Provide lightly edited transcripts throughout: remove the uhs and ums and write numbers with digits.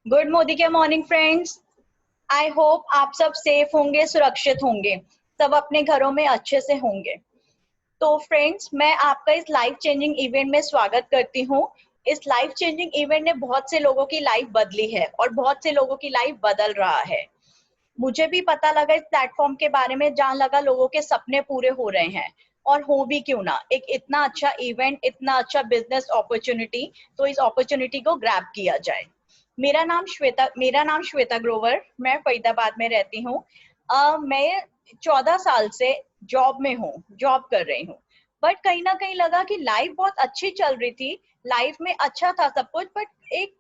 Good Modi के morning friends. I hope आप सब सेफ होंगे, सुरक्षित होंगे, सब अपने घरों में अच्छे से होंगे। तो फ्रेंड्स, मैं आपका इस लाइफ चेंजिंग इवेंट में स्वागत करती हूँ। इस लाइफ चेंजिंग इवेंट ने बहुत से लोगों की लाइफ बदली है और बहुत से लोगों की लाइफ बदल रहा है। मुझे भी पता लगा इस प्लेटफॉर्म के बारे में, जहाँ लगा लोगों के सपने पूरे हो रहे हैं। और हो भी क्यों ना, एक इतना अच्छा इवेंट, इतना अच्छा बिजनेस अपॉर्चुनिटी, तो इस अपॉर्चुनिटी को ग्रैब किया जाए। मेरा नाम श्वेता ग्रोवर, मैं फरीदाबाद में रहती हूँ। मैं 14 साल से जॉब में हूँ, जॉब कर रही हूँ। बट कहीं ना कहीं लगा कि लाइफ बहुत अच्छी चल रही थी, लाइफ में अच्छा था सब कुछ, बट एक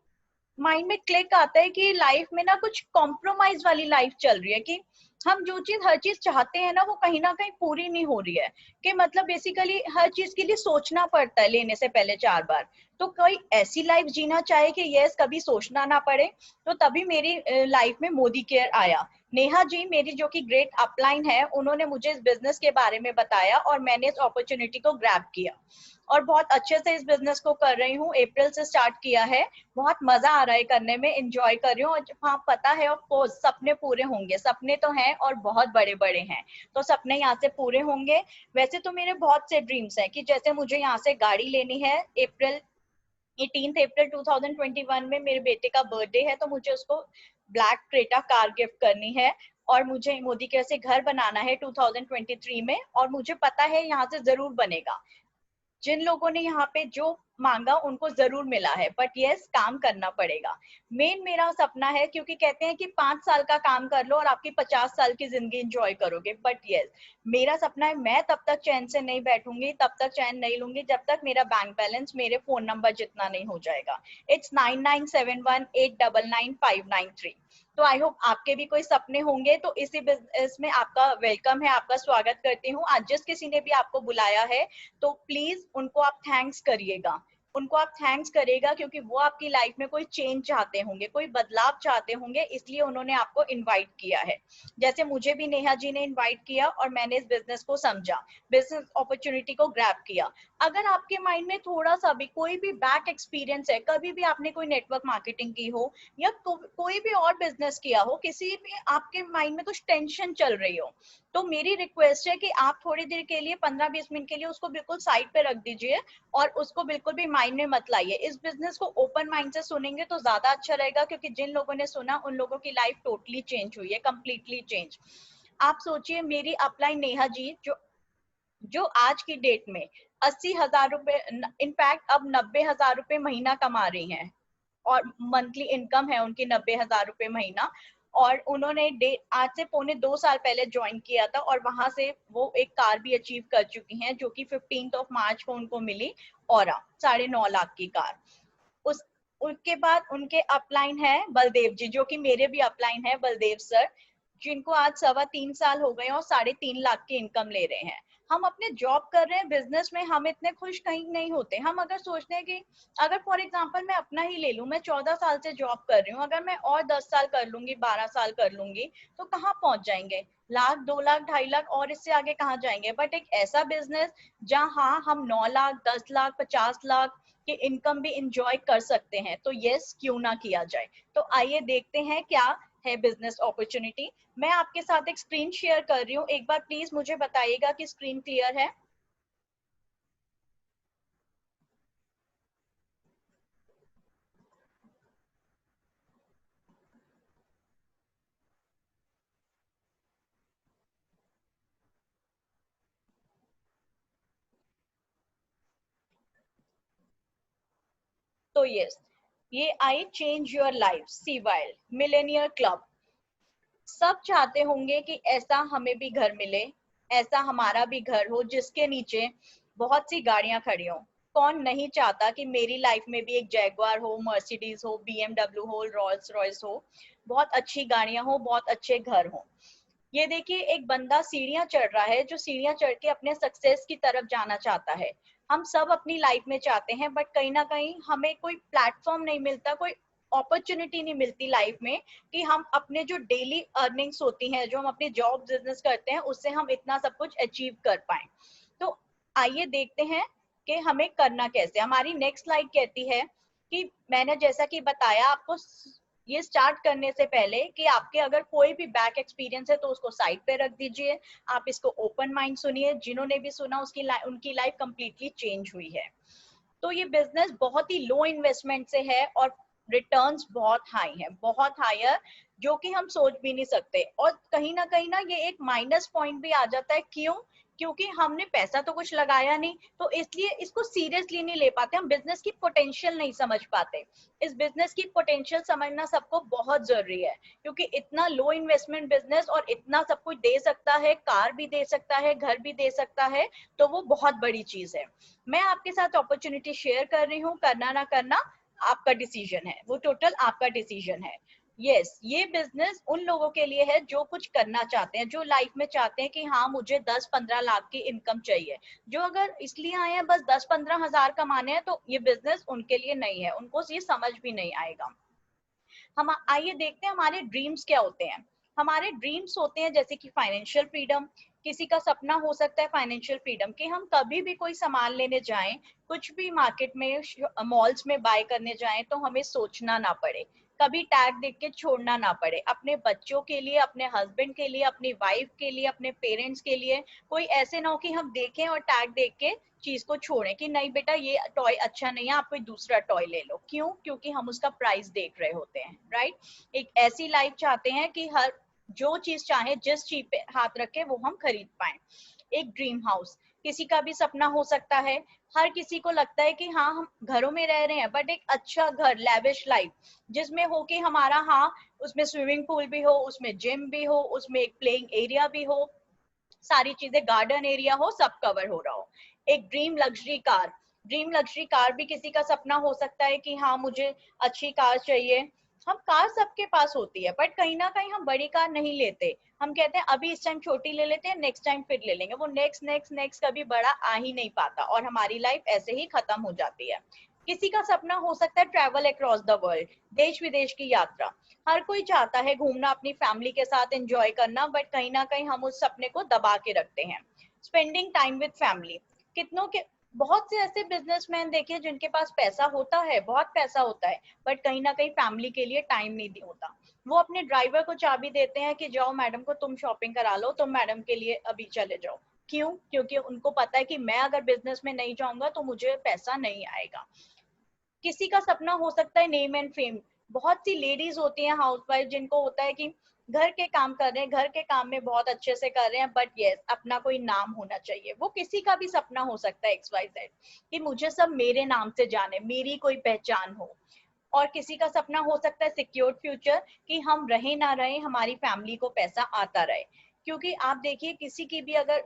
माइंड में क्लिक आता है कि लाइफ में ना कुछ कॉम्प्रोमाइज वाली लाइफ चल रही है, कि हम जो चीज हर चीज चाहते हैं ना, वो कहीं ना कहीं पूरी नहीं हो रही है। कि मतलब बेसिकली हर चीज के लिए सोचना पड़ता है लेने से पहले 4 बार। तो कोई ऐसी लाइफ जीना चाहे कि यस, कभी सोचना ना पड़े। तो तभी मेरी लाइफ में मोदी केयर आया। नेहा जी मेरी, जो कि ग्रेट अपलाइन है, उन्होंने मुझे इस बिजनेस के बारे में बताया और मैंने इस अपॉर्चुनिटी को ग्रैब किया और बहुत अच्छे से इस बिजनेस को कर रही हूँ। अप्रैल से स्टार्ट किया है, बहुत मजा आ रहा है करने में, एंजॉय कर रही हूँ। और हाँ, पता है ऑफ कोर्स सपने पूरे होंगे, सपने तो हैं और बहुत बड़े बड़े हैं, तो सपने यहाँ से पूरे होंगे। वैसे तो मेरे बहुत से ड्रीम्स हैं, कि जैसे मुझे यहाँ से गाड़ी लेनी है। अप्रैल 18 अप्रैल 2021 में मेरे बेटे का बर्थडे है, तो मुझे उसको ब्लैक क्रेटा कार गिफ्ट करनी है। और मुझे मोदी केयर से घर बनाना है 2023 में, और मुझे पता है यहाँ से जरूर बनेगा। जिन लोगों ने यहाँ पे जो मांगा उनको जरूर मिला है, बट यस, काम करना पड़ेगा। मेन मेरा सपना है, क्योंकि कहते हैं कि 5 साल का काम कर लो और आपकी 50 साल की जिंदगी एंजॉय करोगे। बट यस, मेरा सपना है, मैं तब तक चैन से नहीं बैठूंगी, तब तक चैन नहीं लूंगी, जब तक मेरा बैंक बैलेंस मेरे फोन नंबर जितना नहीं हो जाएगा। इट्स 9971899593। तो आई होप आपके भी कोई सपने होंगे, तो इसी बिजनेस में आपका वेलकम है, आपका स्वागत करती हूँ। आज जिस किसी ने भी आपको बुलाया है, तो प्लीज उनको आप थैंक्स करिएगा। उनको आप थैंक्स करेगा, क्योंकि वो आपकी लाइफ में कोई चेंज चाहते होंगे, कोई बदलाव चाहते होंगे, इसलिए उन्होंने आपको इनवाइट किया है। जैसे मुझे भी नेहा जी ने इनवाइट किया और मैंने इस बिजनेस को समझा, बिजनेस अपॉर्चुनिटी को ग्रैब किया। अगर आपके माइंड में थोड़ा सा भी कोई भी बैक एक्सपीरियंस है, कभी भी आपने कोई नेटवर्क मार्केटिंग की हो या कोई भी और बिजनेस किया हो, किसी भी आपके माइंड में कुछ टेंशन चल रही हो, तो मेरी रिक्वेस्ट है कि आप थोड़ी देर के लिए, 15-20 मिनट के लिए, उसको बिल्कुल साइड पे रख दीजिए और उसको बिल्कुल भी माइंड में मत लाइए। इस बिजनेस को ओपन माइंड से सुनेंगे तो ज्यादा अच्छा रहेगा, क्योंकि जिन लोगों ने सुना उन लोगों की लाइफ टोटली चेंज हुई है, कंप्लीटली चेंज। आप सोचिए, मेरी अपलाइन नेहा जी, जो जो आज की डेट में 80,000 रुपए, इनफैक्ट अब 90,000 रुपए महीना कमा रही हैं, और मंथली इनकम है उनकी 90,000 रुपए महीना। और उन्होंने आज से 2.25 साल पहले ज्वाइन किया था, और वहां से वो एक कार भी अचीव कर चुकी हैं, जो कि 15 मार्च को उनको मिली। और 9.5 लाख की कार। उस उसके बाद उनके अपलाइन है बलदेव जी, जो कि मेरे भी अपलाइन है, बलदेव सर, जिनको आज 3.25 साल हो गए और 3.5 लाख की इनकम ले रहे हैं। हम अपने जॉब कर रहे हैं, बिजनेस में हम इतने खुश कहीं नहीं होते। हम अगर सोचते हैं कि, अगर फॉर एग्जांपल मैं अपना ही ले लूं, मैं 14 साल से जॉब कर रही हूँ, अगर मैं और 10 साल कर लूंगी, 12 साल कर लूंगी, तो कहाँ पहुंच जाएंगे? लाख, 2 लाख, 2.5 लाख, और इससे आगे कहाँ जाएंगे? बट एक ऐसा बिजनेस जहाँ हाँ, हम 9 लाख, 10 लाख, 50 लाख की इनकम भी इंजॉय कर सकते हैं, तो यस, क्यों ना किया जाए। तो आइए देखते हैं क्या है बिजनेस अपॉर्चुनिटी। मैं आपके साथ एक स्क्रीन शेयर कर रही हूँ, एक बार प्लीज मुझे बताइएगा कि स्क्रीन क्लियर है। तो यस, ये I change your life see wild millionaire club. सब चाहते होंगे कि ऐसा हमें भी घर मिले, ऐसा हमारा भी घर हो, जिसके नीचे बहुत सी गाड़ियां खड़ी हो। कौन नहीं चाहता कि मेरी लाइफ में भी एक जैगवार हो, मर्सिडीज हो, बीएमडब्ल्यू हो, रॉल्स रॉयस हो, बहुत अच्छी गाड़ियां हो, बहुत अच्छे घर हो। ये देखिए, एक बंदा सीढ़ियां चढ़ रहा है, जो सीढ़ियां चढ़ के अपने सक्सेस की तरफ जाना चाहता है। हम सब अपनी लाइफ में चाहते हैं, बट कहीं ना कहीं हमें कोई प्लेटफॉर्म नहीं मिलता, कोई अपॉर्चुनिटी नहीं मिलती लाइफ में, कि हम अपने जो डेली अर्निंग्स होती हैं, जो हम अपनी जॉब बिजनेस करते हैं, उससे हम इतना सब कुछ अचीव कर पाए। तो आइए देखते हैं कि हमें करना कैसे। हमारी नेक्स्ट स्लाइड कहती है कि मैंने जैसा कि बताया आपको, ये स्टार्ट करने से पहले कि आपके अगर कोई भी बैक एक्सपीरियंस है तो उसको साइड पे रख दीजिए, आप इसको ओपन माइंड सुनिए, जिन्होंने भी सुना उनकी लाइफ कंप्लीटली चेंज हुई है। तो ये बिजनेस बहुत ही लो इन्वेस्टमेंट से है और रिटर्न्स बहुत हाई है, बहुत हायर, जो कि हम सोच भी नहीं सकते। और कहीं ना ये एक माइनस पॉइंट भी आ जाता है, क्यों? क्योंकि हमने पैसा तो कुछ लगाया नहीं, तो इसलिए इसको सीरियसली नहीं ले पाते, हम बिजनेस की पोटेंशियल नहीं समझ पाते। इस बिजनेस की पोटेंशियल समझना सबको बहुत जरूरी है, क्योंकि इतना लो इन्वेस्टमेंट बिजनेस और इतना सब कुछ दे सकता है, कार भी दे सकता है, घर भी दे सकता है, तो वो बहुत बड़ी चीज है। मैं आपके साथ अपॉर्चुनिटी शेयर कर रही हूँ, करना ना करना आपका डिसीजन है, वो टोटल आपका डिसीजन है। यस, ये बिजनेस उन लोगों के लिए है जो कुछ करना चाहते हैं, जो लाइफ में चाहते हैं कि हाँ मुझे 10-15 लाख की इनकम चाहिए। जो अगर इसलिए आए हैं बस 10-15 हजार कमाने हैं, तो ये बिजनेस उनके लिए नहीं है, उनको ये समझ भी नहीं आएगा। हम आइए देखते हैं हमारे ड्रीम्स क्या होते हैं। हमारे ड्रीम्स होते हैं जैसे कि फाइनेंशियल फ्रीडम। किसी का सपना हो सकता है फाइनेंशियल फ्रीडम, कि हम कभी भी कोई सामान लेने जाएं, कुछ भी मार्केट में मॉल्स में बाय करने जाएं, तो हमें सोचना ना पड़े, कभी टैग देख के छोड़ना ना पड़े, अपने बच्चों के लिए, अपने हस्बैंड के लिए, अपनी वाइफ के लिए, अपने पेरेंट्स के लिए। कोई ऐसे ना हो कि हम देखें और टैग देख के चीज को छोड़ें कि नहीं बेटा ये टॉय अच्छा नहीं है, आप कोई दूसरा टॉय ले लो। क्यों? क्योंकि हम उसका प्राइस देख रहे होते हैं, राइट। एक ऐसी लाइफ चाहते हैं कि हर जो चीज चाहे, जिस चीज पे हाथ रखे वो हम खरीद पाए। एक ड्रीम हाउस किसी का भी सपना हो सकता है। हर किसी को लगता है कि हाँ हम घरों में रह रहे हैं, बट एक अच्छा घर, लेविश लाइफ, जिसमें हो कि हमारा, हाँ उसमें स्विमिंग पूल भी हो, उसमें जिम भी हो, उसमें एक प्लेइंग एरिया भी हो, सारी चीजें, गार्डन एरिया हो, सब कवर हो रहा हो। एक dream luxury car, dream luxury car भी किसी का सपना हो सकता है कि हाँ मुझे अच्छी कार चाहिए। हम कार सबके पास होती है, बट कहीं ना कहीं हम बड़ी कार नहीं लेते। हम कहते हैं अभी इस टाइम छोटी ले लेते हैं, नेक्स्ट टाइम फिर ले लेंगे। वो नेक्स्ट नेक्स्ट नेक्स्ट कभी बड़ा आ ही नहीं पाता और हमारी लाइफ ऐसे ही खत्म हो जाती है। किसी का सपना हो सकता है ट्रैवल अक्रॉस द वर्ल्ड, देश विदेश की यात्रा। हर कोई चाहता है घूमना, अपनी फैमिली के साथ एंजॉय करना, बट कहीं ना कहीं हम उस सपने को दबा के रखते हैं। स्पेंडिंग टाइम विद फैमिली, कितनों के, बहुत से ऐसे बिजनेसमैन देखे जिनके पास पैसा होता है, बहुत पैसा होता है, बट कहीं ना कहीं फैमिली के लिए टाइम नहीं होता। वो अपने ड्राइवर को चाबी देते हैं कि जाओ मैडम को तुम शॉपिंग करा लो, तुम मैडम के लिए अभी चले जाओ। क्यों? क्योंकि उनको पता है कि मैं अगर बिजनेस में नहीं जाऊंगा तो मुझे पैसा नहीं आएगा। किसी का सपना हो सकता है नेम एंड फेम। बहुत सी लेडीज होती हैं हाउसवाइफ, जिनको होता है कि घर के काम कर रहे हैं, घर के काम में बहुत अच्छे से कर रहे हैं, बट यस अपना कोई नाम होना चाहिए। वो किसी का भी सपना हो सकता है XYZ, कि मुझे सब मेरे नाम से जाने, मेरी कोई पहचान हो। और किसी का सपना हो सकता है सिक्योर्ड फ्यूचर, कि हम रहे ना रहे, हमारी फैमिली को पैसा आता रहे। क्योंकि आप देखिए किसी की भी, अगर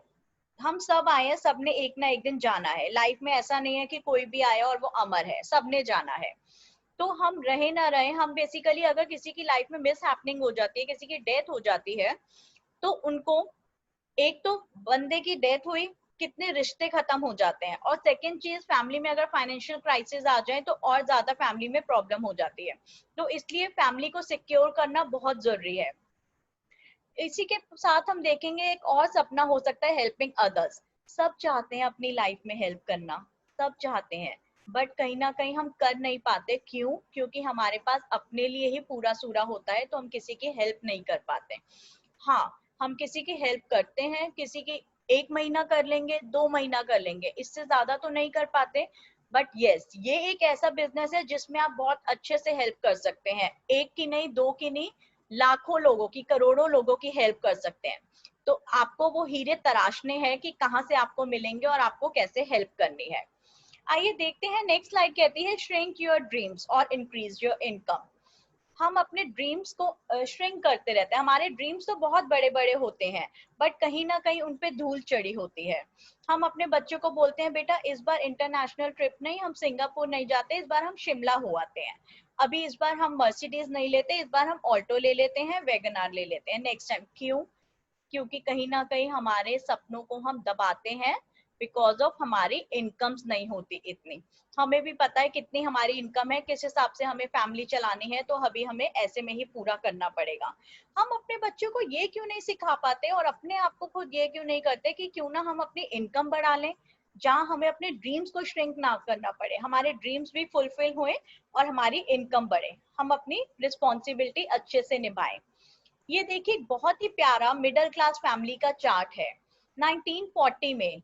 हम सब आए हैं, सबने एक ना एक दिन जाना है लाइफ में, ऐसा नहीं है कि कोई भी आया और वो अमर है, सबने जाना है। तो हम रहे ना रहे, हम बेसिकली अगर किसी की लाइफ में मिस हैपनिंग हो जाती है, किसी की डेथ हो जाती है, तो उनको, एक तो बंदे की डेथ हुई, कितने रिश्ते खत्म हो जाते हैं, और सेकंड चीज फैमिली में अगर फाइनेंशियल क्राइसिस आ जाए तो और ज्यादा फैमिली में प्रॉब्लम हो जाती है। तो इसलिए फैमिली को सिक्योर करना बहुत जरूरी है। इसी के साथ हम देखेंगे एक और सपना हो सकता है हेल्पिंग अदर्स। सब चाहते हैं अपनी लाइफ में हेल्प करना, सब चाहते हैं, बट कहीं ना कहीं हम कर नहीं पाते। क्यों? क्योंकि हमारे पास अपने लिए ही पूरा सूरा होता है, तो हम किसी की हेल्प नहीं कर पाते। हाँ, हम किसी की हेल्प करते हैं, किसी की 1 महीना कर लेंगे, 2 महीना कर लेंगे, इससे ज्यादा तो नहीं कर पाते। बट यस, ये एक ऐसा बिजनेस है जिसमें आप बहुत अच्छे से हेल्प कर सकते हैं, एक की नहीं, दो की नहीं, लाखों लोगों की, करोड़ों लोगों की हेल्प कर सकते हैं। तो आपको वो हीरे तराशने हैं कि कहाँ से आपको मिलेंगे और आपको कैसे हेल्प करनी है। आइए देखते हैं नेक्स्ट स्लाइड कहती है श्रिंक योर ड्रीम्स और इंक्रीज योर इनकम। हम अपने ड्रीम्स को श्रिंक करते रहते हैं। हमारे ड्रीम्स तो बहुत बड़े बड़े होते हैं, बट कहीं ना कहीं उनपे धूल चढ़ी होती है। हम अपने बच्चों को बोलते हैं बेटा इस बार इंटरनेशनल ट्रिप नहीं, हम सिंगापुर नहीं जाते, इस बार हम शिमला हो आते हैं। अभी इस बार हम मर्सिडीज नहीं लेते, इस बार हम ऑल्टो ले लेते हैं, वैगनार ले लेते हैं नेक्स्ट टाइम। क्यों? क्योंकि कहीं ना कहीं हमारे सपनों को हम दबाते हैं, बिकॉज ऑफ हमारी इनकम्स नहीं होती इतनी। हमें भी पता है कितनी हमारी इनकम है, किस हिसाब से हमें फैमिली चलानी है, तो अभी हमें ऐसे में ही पूरा करना पड़ेगा। हम अपने बच्चों को ये क्यों नहीं सिखा पाते और अपने आप को खुद ये क्यों नहीं करते कि क्यों ना हम अपनी इनकम बढ़ा लें। जहाँ हमें अपने ड्रीम्स को श्रिंक ना करना पड़े, हमारे ड्रीम्स भी फुलफिल हुए और हमारी इनकम बढ़े, हम अपनी रिस्पॉन्सिबिलिटी अच्छे से निभाएं। ये देखिए बहुत ही प्यारा मिडिल क्लास फैमिली का चार्ट है। 1940 में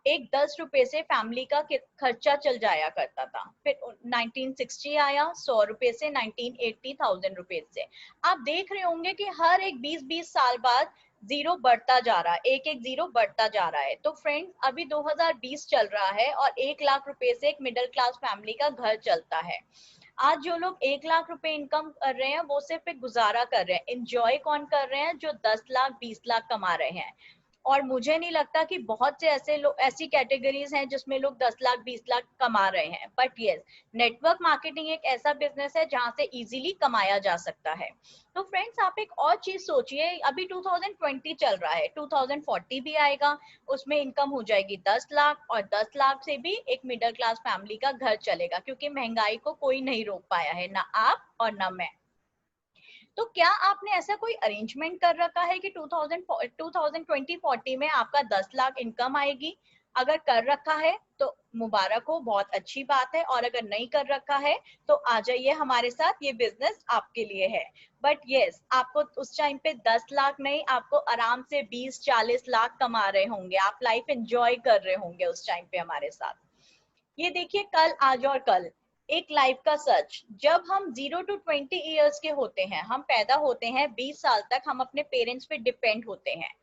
एक 10 रुपए से फैमिली का खर्चा चल जाया करता था। फिर 1960 आया 100 रुपए से, 1980 1000 रुपए से। आप देख रहे होंगे कि हर एक 20-20 साल बाद जीरो बढ़ता जा रहा है, एक एक जीरो बढ़ता जा रहा है। तो फ्रेंड्स अभी 2020 चल रहा है और 1 लाख रुपए से एक मिडिल क्लास फैमिली का घर चलता है। आज जो लोग 1 लाख रुपए इनकम कर रहे हैं वो सिर्फ एक गुजारा कर रहे हैं। एंजॉय कौन कर रहे हैं? जो 10 लाख 20 लाख कमा रहे हैं। और मुझे नहीं लगता कि बहुत से ऐसे लोग, ऐसी कैटेगरीज हैं जिसमें लोग 10 लाख 20 लाख कमा रहे हैं। बट यस, नेटवर्क मार्केटिंग एक ऐसा बिजनेस है जहां से इजीली कमाया जा सकता है। तो फ्रेंड्स आप एक और चीज सोचिए, अभी 2020 चल रहा है, 2040 भी आएगा, उसमें इनकम हो जाएगी 10 लाख और 10 लाख से भी एक मिडिल क्लास फैमिली का घर चलेगा, क्योंकि महंगाई को कोई नहीं रोक पाया है, ना आप और ना मैं। तो क्या आपने ऐसा कोई अरेंजमेंट कर रखा है कि 2020-40 में आपका 10 लाख इनकम आएगी? अगर कर रखा है तो मुबारक हो, बहुत अच्छी बात है। और अगर नहीं कर रखा है तो आ जाइए हमारे साथ, ये बिजनेस आपके लिए है। बट यस, आपको उस टाइम पे 10 लाख नहीं, आपको आराम से 20-40 लाख कमा रहे होंगे, आप लाइफ एंजॉय कर रहे होंगे उस टाइम पे हमारे साथ। ये देखिए कल, आज और कल, एक लाइफ का सच। जब हम 0 to 20 ईयर्स के होते हैं, हम पैदा होते हैं, 20 साल तक हम अपने पेरेंट्स पे डिपेंड होते हैं।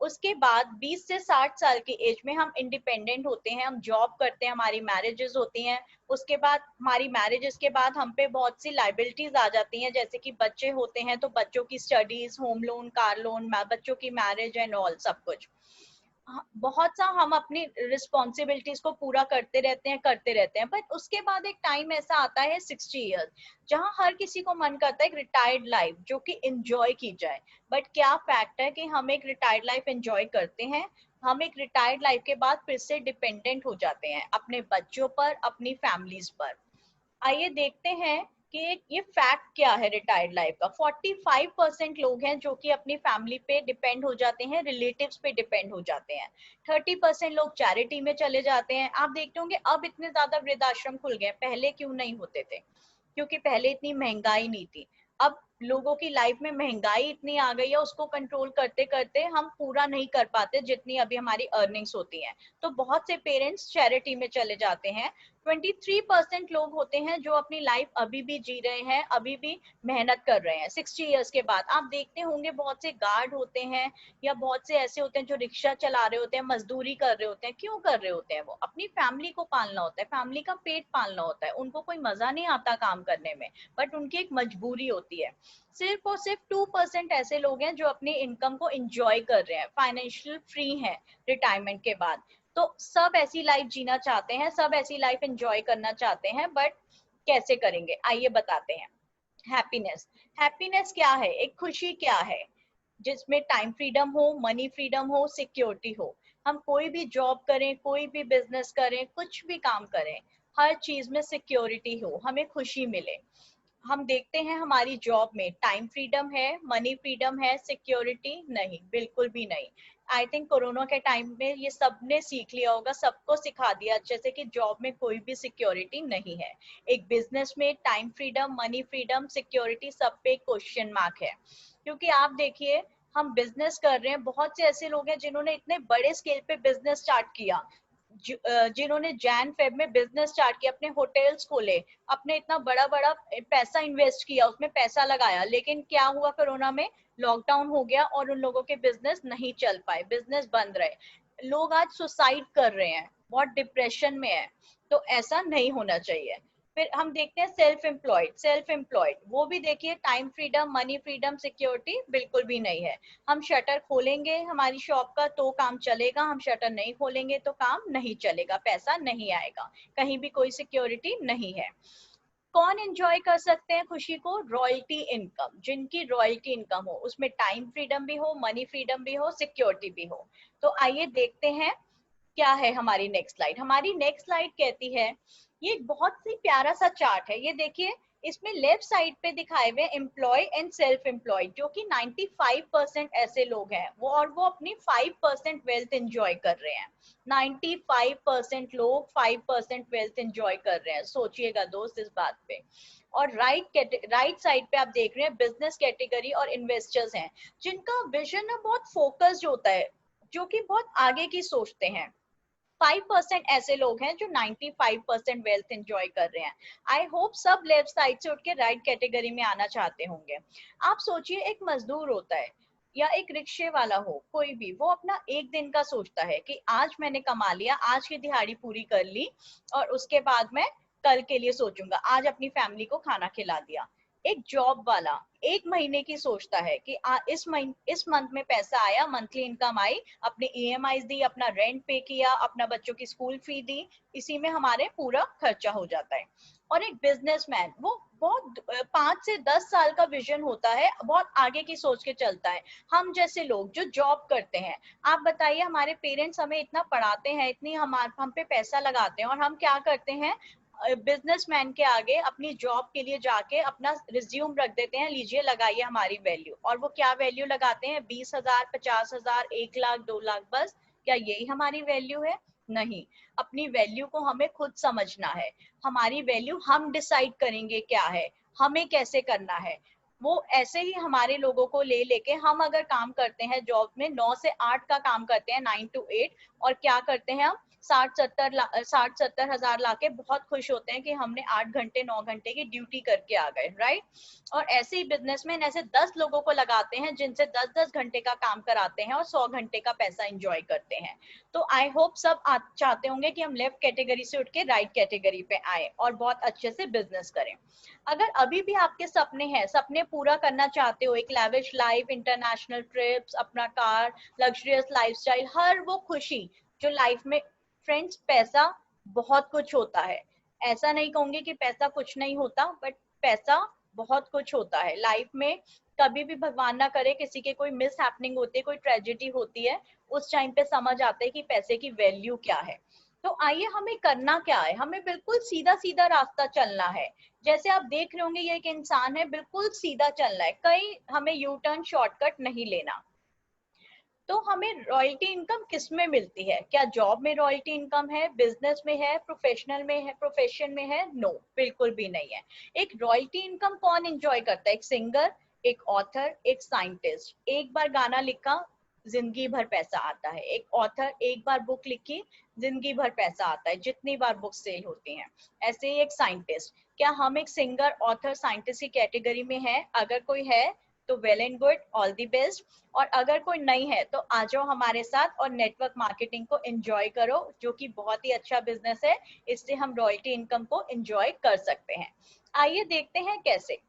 उसके बाद 20 से 60 साल की एज में हम इंडिपेंडेंट होते हैं, हम जॉब करते हैं, हमारी मैरिजेस होती हैं। उसके बाद हमारी मैरिजेस के बाद हम पे बहुत सी लाइबिलिटीज आ जाती हैं, जैसे कि बच्चे होते हैं तो बच्चों की studies, home loan, car loan, बच्चों की मैरिज एंड ऑल सब कुछ। बहुत सा हम अपनी रिस्पॉन्सिबिलिटीज को पूरा करते रहते हैं। बट उसके बाद एक टाइम ऐसा आता है 60 ईयर्स, जहां हर किसी को मन करता है एक रिटायर्ड लाइफ जो कि एंजॉय की जाए। बट क्या फैक्ट है कि हम एक रिटायर्ड लाइफ एंजॉय करते हैं? हम एक रिटायर्ड लाइफ के बाद फिर से डिपेंडेंट हो जाते हैं अपने बच्चों पर, अपनी फैमिलीज पर। आइए देखते हैं कि ये फैक्ट क्या है रिटायर्ड लाइफ का। 45% लोग हैं जो कि अपनी फैमिली पे डिपेंड हो जाते हैं, रिलेटिव्स पे डिपेंड हो जाते हैं। 30% लोग चैरिटी में चले जाते हैं। आप देखते होंगे अब इतने ज्यादा वृद्धाश्रम खुल गए, पहले क्यों नहीं होते थे? क्योंकि पहले इतनी महंगाई नहीं थी। अब लोगों की लाइफ में महंगाई इतनी आ गई है, उसको कंट्रोल करते करते हम पूरा नहीं कर पाते जितनी अभी हमारी अर्निंग्स होती हैं। तो बहुत से पेरेंट्स चैरिटी में चले जाते हैं। 23% लोग होते हैं जो अपनी लाइफ अभी भी जी रहे हैं, अभी भी मेहनत कर रहे हैं 60 ईयर्स के बाद। आप देखते होंगे बहुत से गार्ड होते हैं या बहुत से ऐसे होते हैं जो रिक्शा चला रहे होते हैं, मजदूरी कर रहे होते हैं। क्यों कर रहे होते हैं? वो अपनी फैमिली को पालना होता है, फैमिली का पेट पालना होता है। उनको कोई मजा नहीं आता काम करने में, बट उनकी एक मजबूरी होती है। सिर्फ और सिर्फ 2% ऐसे लोग हैं जो अपनी इनकम को इंजॉय कर रहे हैं, फाइनेंशियल फ्री हैं रिटायरमेंट के बाद। तो सब ऐसी लाइफ जीना चाहते हैं, सब ऐसी लाइफ एंजॉय करना चाहते हैं, बट कैसे करेंगे? आइए बताते हैं। हैप्पीनेस। हैप्पीनेस क्या है? एक खुशी क्या है? जिसमें टाइम फ्रीडम हो, मनी फ्रीडम हो, सिक्योरिटी हो। हम कोई भी जॉब करें, कोई भी बिजनेस करें, कुछ भी काम करें, हर चीज में सिक्योरिटी हो, हमें खुशी मिले। हम देखते हैं हमारी जॉब में टाइम फ्रीडम है, मनी फ्रीडम है, सिक्योरिटी नहीं, बिल्कुल भी नहीं। आई थिंक कोरोना के टाइम में ये सबने सीख लिया होगा, सबको सिखा दिया अच्छे से कि जॉब में कोई भी सिक्योरिटी नहीं है। एक बिजनेस में time freedom, money freedom, security सब पे क्वेश्चन मार्क है। क्योंकि आप देखिए, हम बिजनेस कर रहे हैं, बहुत से ऐसे लोग हैं जिन्होंने इतने बड़े स्केल पे बिजनेस स्टार्ट किया, जिन्होंने जैन फेब में बिजनेस स्टार्ट किया, अपने होटल्स खोले, अपने इतना बड़ा बड़ा पैसा इन्वेस्ट किया, उसमें पैसा लगाया। लेकिन क्या हुआ? कोरोना में लॉकडाउन हो गया और उन लोगों के बिजनेस नहीं चल पाए, बिजनेस बंद रहे। लोग आज सुसाइड कर रहे हैं, बहुत डिप्रेशन में है। तो ऐसा नहीं होना चाहिए। फिर हम देखते हैं सेल्फ एम्प्लॉयड। सेल्फ एम्प्लॉयड वो भी देखिए, time freedom, money freedom, security बिल्कुल भी नहीं है। हम शटर खोलेंगे हमारी शॉप का तो काम चलेगा, हम शटर नहीं खोलेंगे तो काम नहीं चलेगा, पैसा नहीं आएगा, कहीं भी कोई सिक्योरिटी नहीं है। कौन एंजॉय कर सकते हैं खुशी को? Royalty income. जिनकी रॉयल्टी इनकम हो, उसमें टाइम फ्रीडम भी हो, मनी फ्रीडम भी हो, सिक्योरिटी भी हो। तो आइए देखते हैं क्या है हमारी नेक्स्ट स्लाइड। हमारी नेक्स्ट स्लाइड कहती है, ये एक बहुत ही प्यारा सा चार्ट है, ये देखिए इसमें लेफ्ट साइड पे दिखाए हुए एम्प्लॉय एंड सेल्फ एम्प्लॉयड, जो कि 95% ऐसे लोग हैं वो अपनी 5% वेल्थ एंजॉय कर रहे हैं। 95% लोग 5% वेल्थ एंजॉय कर रहे हैं, सोचिएगा दोस्त इस बात पे। और राइट साइड पे आप देख रहे हैं बिजनेस कैटेगरी और इन्वेस्टर्स हैं, जिनका विजन ना बहुत फोकस्ड होता है, जो कि बहुत आगे की सोचते हैं। 5% ऐसे लोग हैं जो 95% वेल्थ एंजॉय कर रहे हैं। आई होप सब लेफ्ट साइड से उठ के राइट कैटेगरी में आना चाहते होंगे। आप सोचिए, एक मजदूर होता है या एक रिक्शे वाला हो, कोई भी, वो अपना एक दिन का सोचता है कि आज मैंने कमा लिया, आज की दिहाड़ी पूरी कर ली और उसके बाद मैं कल के लिए सोचूंगा, आज अपनी फैमिली को खाना खिला दिया। एक जॉब वाला एक महीने की सोचता है कि इस मंथ में पैसा आया, मंथली इनकम आई, अपने ईएमआई दी, अपना रेंट पे किया, अपना बच्चों की स्कूल फी दी, इसी में हमारे पूरा खर्चा हो जाता है। और एक बिजनेसमैन, वो बहुत 5 से 10 साल का विजन होता है, बहुत आगे की सोच के चलता है। हम जैसे लोग जो जॉब करते हैं, आप बताइए, हमारे पेरेंट्स हमें इतना पढ़ाते हैं, इतनी हम पे पैसा लगाते हैं, और हम क्या करते हैं, बिजनेसमैन के आगे अपनी जॉब के लिए जाके अपना रिज्यूम रख देते हैं, लीजिए लगाइए हमारी वैल्यू। और वो क्या वैल्यू लगाते हैं, 20,000, 50,000, 1 लाख, 2 लाख, बस। क्या यही हमारी वैल्यू है? नहीं। अपनी वैल्यू को हमें खुद समझना है। हमारी वैल्यू हम डिसाइड करेंगे क्या है, हमें कैसे करना है। वो ऐसे ही हमारे लोगों को ले लेके, हम अगर काम करते हैं जॉब में 9 से 8 का काम करते हैं, 9 to 8, और क्या करते हैं हम 60-70 हजार लाके बहुत खुश होते हैं कि हमने 8 घंटे 9 घंटे की ड्यूटी करके आ गए, राइट। और ऐसे ही बिजनेसमैन ऐसे 10 लोगों को लगाते हैं जिनसे 10-10 घंटे का काम कराते हैं और 100 घंटे का पैसा एंजॉय करते हैं। तो आई होप सब चाहते होंगे कि हम लेफ्ट कैटेगरी से उठ के राइट कैटेगरी पे आए और बहुत अच्छे से बिजनेस करें। अगर अभी भी आपके सपने हैं, सपने पूरा करना चाहते हो, एक लैविश लाइफ, इंटरनेशनल ट्रिप्स, अपना कार, लग्जरियस लाइफस्टाइल, हर वो खुशी जो लाइफ में, फ्रेंड्स, पैसा बहुत कुछ होता है। ऐसा नहीं कहूंगी कि पैसा कुछ नहीं होता, बट पैसा बहुत कुछ होता है लाइफ में। कभी भी भगवान ना करे किसी के कोई मिस हैपनिंग होती है, कोई ट्रेजेडी होती है, उस टाइम पे समझ आता है कि पैसे की वैल्यू क्या है। तो आइए, हमें करना क्या है, हमें बिल्कुल सीधा सीधा रास्ता चलना है। जैसे आप देख रहे होंगे, ये एक इंसान है, बिल्कुल सीधा चलना है, कहीं हमें यू टर्न शॉर्टकट नहीं लेना। तो हमें रॉयल्टी इनकम किस में मिलती है? क्या जॉब में रॉयल्टी इनकम है, बिजनेस में है, प्रोफेशनल में है, प्रोफेशन में है? नो, बिल्कुल भी नहीं है। एक रॉयल्टी इनकम कौन एंजॉय करता है? एक सिंगर, एक ऑथर, एक साइंटिस्ट। एक बार गाना लिखा, जिंदगी भर पैसा आता है। एक ऑथर एक बार बुक लिखी, जिंदगी भर पैसा आता है, जितनी बार बुक सेल होती हैं। ऐसे ही एक साइंटिस्ट, क्या हम एक सिंगर, ऑथर, साइंटिस्ट की कैटेगरी में है? अगर कोई है तो well and good, all the best. और अगर कोई नहीं है तो आ जाओ हमारे साथ और नेटवर्क मार्केटिंग को एंजॉय करो, जो कि बहुत ही अच्छा बिजनेस है। इससे हम रॉयल्टी इनकम को एंजॉय कर सकते हैं। आइए देखते हैं कैसे।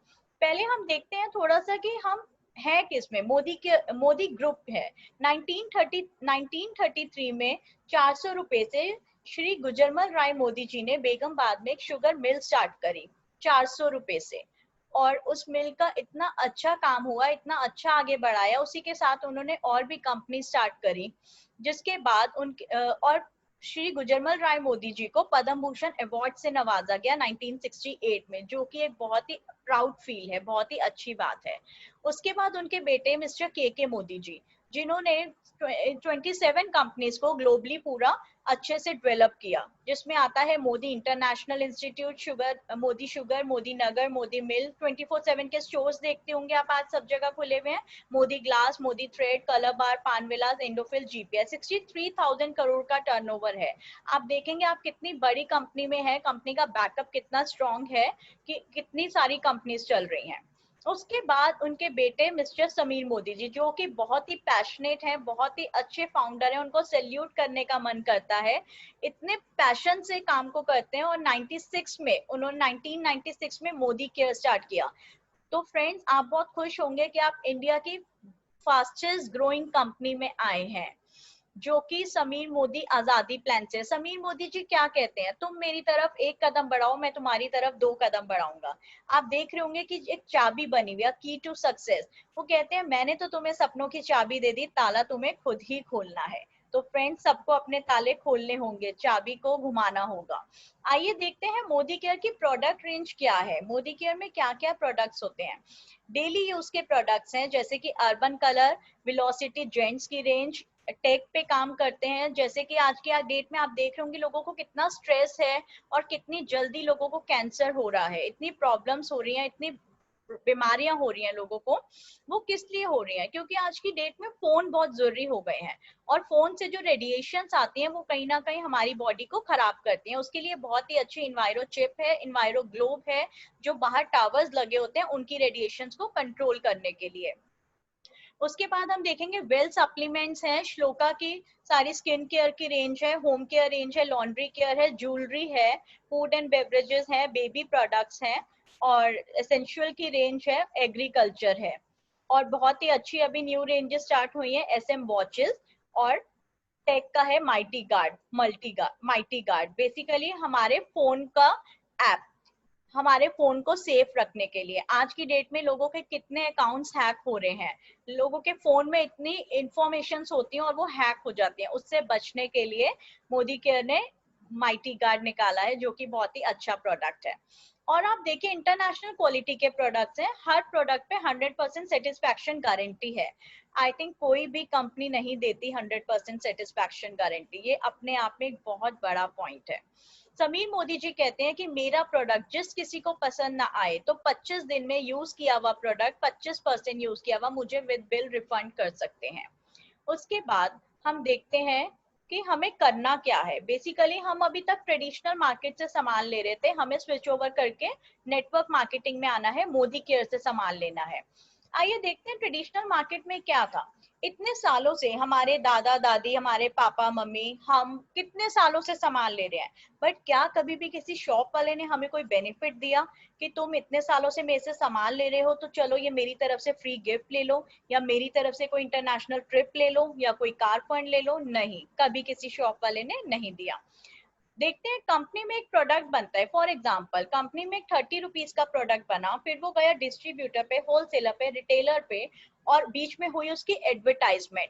पहले हम देखते हैं थोड़ा सा कि हम है किसमें। मोदी ग्रुप है। 1933 में 400 रुपए से श्री गुजरमल राय मोदी जी ने बेगमबाद में एक शुगर मिल स्टार्ट करी, 400 रुपए से। और उस मिल का इतना अच्छा काम हुआ, इतना अच्छा आगे बढ़ाया, उसी के साथ उन्होंने और भी कंपनी स्टार्ट करी, जिसके बाद उनके और श्री गुजरमल राय मोदी जी को पद्म भूषण अवार्ड से नवाजा गया 1968 में, जो कि एक बहुत ही प्राउड फील है, बहुत ही अच्छी बात है। उसके बाद उनके बेटे मिस्टर के मोदी जी, जिन्होंने 27 कंपनीज को ग्लोबली पूरा अच्छे से डेवलप किया, जिसमें आता है Modi international institute, sugar, Modi Nagar, Modi mill. 24/7 के स्टोर्स देखते होंगे आप, आज सब जगह खुले हुए हैं। Modi glass, Modi thread, colour bar, Panvilas, Indofil, GPS. 63,000 crore का टर्नओवर है। आप देखेंगे आप कितनी बड़ी कंपनी में है, कंपनी का बैकअप कितना स्ट्रॉन्ग है, कि कितनी सारी कंपनीज चल रही हैं। उसके बाद उनके बेटे मिस्टर समीर मोदी जी, जो कि बहुत ही पैशनेट हैं, बहुत ही अच्छे फाउंडर हैं, उनको सैल्यूट करने का मन करता है। इतने पैशन से काम को करते हैं। और 96 में उन्होंने 1996 में मोदी केयर स्टार्ट किया। तो फ्रेंड्स, आप बहुत खुश होंगे कि आप इंडिया की फास्टेस्ट ग्रोइंग कंपनी में आए हैं, जो कि समीर मोदी आजादी प्लान से। समीर मोदी जी क्या कहते हैं, तुम मेरी तरफ 1 कदम बढ़ाओ, मैं तुम्हारी तरफ 2 कदम बढ़ाऊंगा। आप देख रहे होंगे कि एक चाबी बनी हुई है, की टू सक्सेस। वो कहते हैं मैंने तो तुम्हें सपनों की चाबी दे दी, ताला तुम्हें खुद ही खोलना है। तो फ्रेंड्स सबको अपने ताले खोलने होंगे, चाबी को घुमाना होगा। आइए देखते हैं मोदी केयर की प्रोडक्ट रेंज क्या है। मोदी केयर में क्या क्या प्रोडक्ट्स होते हैं। डेली यूज के प्रोडक्ट्स हैं जैसे कि अर्बन कलर, वेलोसिटी जेंट्स की रेंज, टेक पे काम करते हैं। जैसे कि आज के डेट में आप देख रहे होंगे लोगों को कितना स्ट्रेस है और कितनी जल्दी लोगों को कैंसर हो रहा है, इतनी प्रॉब्लम्स हो रही हैं, इतनी बीमारियां हो रही हैं लोगों को। वो किस लिए हो रही हैं? क्योंकि आज की डेट में फोन बहुत जरूरी हो गए हैं और फोन से जो रेडिएशंस आती हैं वो कहीं ना कहीं हमारी बॉडी को खराब करती हैं। उसके लिए बहुत ही अच्छी इन्वायरो चिप है, इन्वायरो ग्लोब है, जो बाहर टावर्स लगे होते हैं उनकी रेडिएशंस को कंट्रोल करने के लिए। उसके बाद हम देखेंगे वेल सप्लीमेंट्स हैं, श्लोका की सारी स्किन केयर की रेंज है, होम केयर रेंज है, लॉन्ड्री केयर है, ज्वेलरी है, फूड एंड बेवरेजेस है, बेबी प्रोडक्ट्स हैं और एसेंशियल की रेंज है, एग्रीकल्चर है। और बहुत ही अच्छी अभी न्यू रेंजेस स्टार्ट हुई है, SM वॉचेस और टेक का है माइटी गार्ड। बेसिकली हमारे फोन का ऐप, हमारे फोन को सेफ रखने के लिए। आज की डेट में लोगों के कितने अकाउंट्स हैक हो रहे हैं, लोगों के फोन में इतनी इंफॉर्मेशन होती हैं और वो हैक हो जाती हैं। उससे बचने के लिए मोदी केयर ने माइटी गार्ड निकाला है, जो कि बहुत ही अच्छा प्रोडक्ट है। और आप देखिए इंटरनेशनल क्वालिटी के प्रोडक्ट्स हैं, हर प्रोडक्ट पे 100% सेटिस्फैक्शन गारंटी है। आई थिंक कोई भी कंपनी नहीं देती 100% सेटिस्फैक्शन गारंटी, ये अपने आप में एक बहुत बड़ा पॉइंट है। समीर मोदी जी कहते हैं कि मेरा प्रोडक्ट जिस किसी को पसंद ना आए तो 25 दिन में यूज किया हुआ प्रोडक्ट 25% यूज किया हुआ मुझे विद बिल रिफंड कर सकते हैं। उसके बाद हम देखते हैं कि हमें करना क्या है। बेसिकली हम अभी तक ट्रेडिशनल मार्केट से सामान ले रहे थे, हमें स्विच ओवर करके नेटवर्क मार्केटिंग में आना है, मोदी केयर से सामान लेना है। आइए देखते हैं ट्रेडिशनल मार्केट में क्या था। इतने सालों से हमारे दादा दादी, हमारे पापा मम्मी, हम कितने सालों से सामान ले रहे हैं, बट क्या कभी भी किसी शॉप वाले ने हमें कोई बेनिफिट दिया कि तुम इतने सालों से मेरे से सामान ले रहे हो तो चलो ये मेरी तरफ से फ्री गिफ्ट ले लो, या मेरी तरफ से कोई इंटरनेशनल ट्रिप ले लो, या कोई कार फंड ले लो? नहीं, कभी किसी शॉप वाले ने नहीं दिया। देखते हैं कंपनी में एक प्रोडक्ट बनता है, फॉर एग्जांपल कंपनी में 30 रुपीज का प्रोडक्ट बना, फिर वो गया डिस्ट्रीब्यूटर पे, होलसेलर पे, रिटेलर पे, और बीच में हुई उसकी एडवर्टाइजमेंट,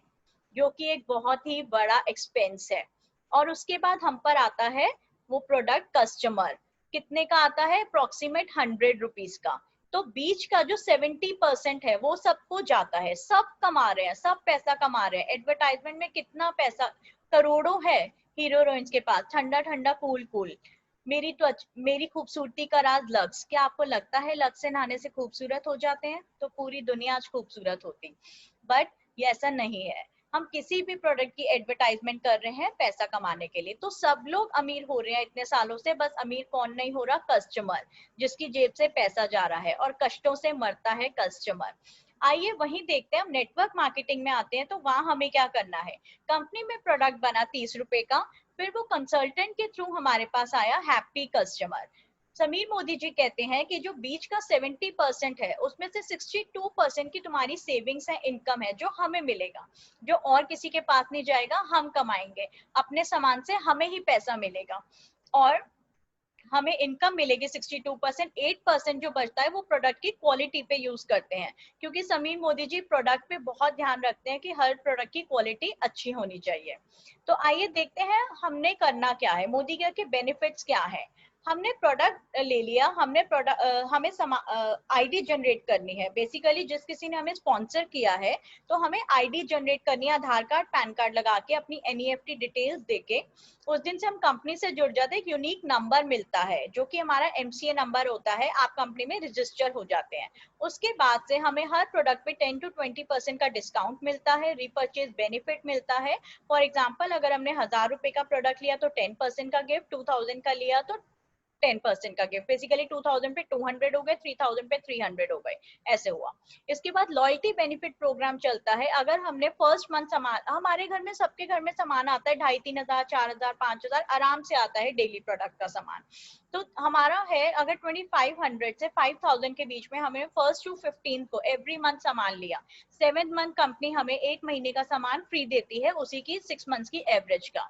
जो कि एक बहुत ही बड़ा एक्सपेंस है। और उसके बाद हम पर आता है वो प्रोडक्ट कस्टमर, कितने का आता है? अप्रोक्सीमेट 100 रुपीज का। तो बीच का जो 70% है वो सबको जाता है, सब कमा रहे हैं, सब पैसा कमा रहे हैं। एडवर्टाइजमेंट में कितना पैसा, करोड़ों है हीरो हीरोइंस के पास, ठंडा ठंडा कूल कूल। मेरी खूबसूरती का राज लक्स, क्या आपको लगता है लक्स से नहाने से खूबसूरत हो जाते हैं? तो पूरी दुनिया आज खूबसूरत होती, बट ये ऐसा नहीं है। हम किसी भी प्रोडक्ट की एडवर्टाइजमेंट कर रहे हैं पैसा कमाने के लिए। तो सब लोग अमीर हो रहे हैं इतने सालों से, बस अमीर कौन नहीं हो रहा? कस्टमर, जिसकी जेब से पैसा जा रहा है, और कष्टों से मरता है कस्टमर। आइए वहीं देखते हैं, हम नेटवर्क मार्केटिंग में आते हैं तो वहां हमें क्या करना है। कंपनी में प्रोडक्ट बना 30 रुपए का, फिर वो कंसल्टेंट के थ्रू हमारे पास आया हैप्पी कस्टमर। समीर मोदी जी कहते हैं कि जो बीच का 70% है उसमें से 62% की तुम्हारी सेविंग्स है, इनकम है, जो हमें मिलेगा, जो और किसी के पास नहीं जाएगा, हम कमाएंगे अपने सामान से, हमें ही पैसा मिलेगा और हमें इनकम मिलेगी 62%। 8% जो बचता है वो प्रोडक्ट की क्वालिटी पे यूज करते हैं, क्योंकि समीर मोदी जी प्रोडक्ट पे बहुत ध्यान रखते हैं कि हर प्रोडक्ट की क्वालिटी अच्छी होनी चाहिए। तो आइए देखते हैं हमने करना क्या है, मोदी केयर के बेनिफिट्स क्या है। हमने प्रोडक्ट ले लिया, हमें आईडी जनरेट करनी है। बेसिकली जिस किसी ने हमें स्पॉन्सर किया है तो हमें आईडी जनरेट करनी है, आधार कार्ड पैन कार्ड लगा के, अपनी NEFT डिटेल्स देके। उस दिन से हम कंपनी से जुड़ जाते हैं, एक यूनिक नंबर मिलता है जो कि हमारा MCA नंबर होता है, आप कंपनी में रजिस्टर हो जाते हैं। उसके बाद से हमें हर प्रोडक्ट पे 10 to 20% का डिस्काउंट मिलता है, रीपर्चेज बेनिफिट मिलता है। फॉर एग्जाम्पल अगर हमने 1000 रुपए का प्रोडक्ट लिया तो 10% का गिफ्ट, 2000 का लिया तो 10% का गिफ्ट। बेसिकली 2000 पे 200 हो गए, 3000 पे 300 हो गए, ऐसे हुआ। इसके बाद लॉयल्टी बेनिफिट प्रोग्राम चलता है। अगर हमने फर्स्ट मंथ सामान, हमारे घर में सबके घर में सामान आता है 2500, 3000, 4000, 5000 आराम से आता है डेली प्रोडक्ट का सामान। तो हमारा है अगर 2500 से 5000 के बीच में हमें 1st to 15 को एवरी मंथ सामान लिया, 7th मंथ कंपनी हमें 1 महीने का सामान फ्री देती है उसी की 6 मंथ्स की एवरेज का।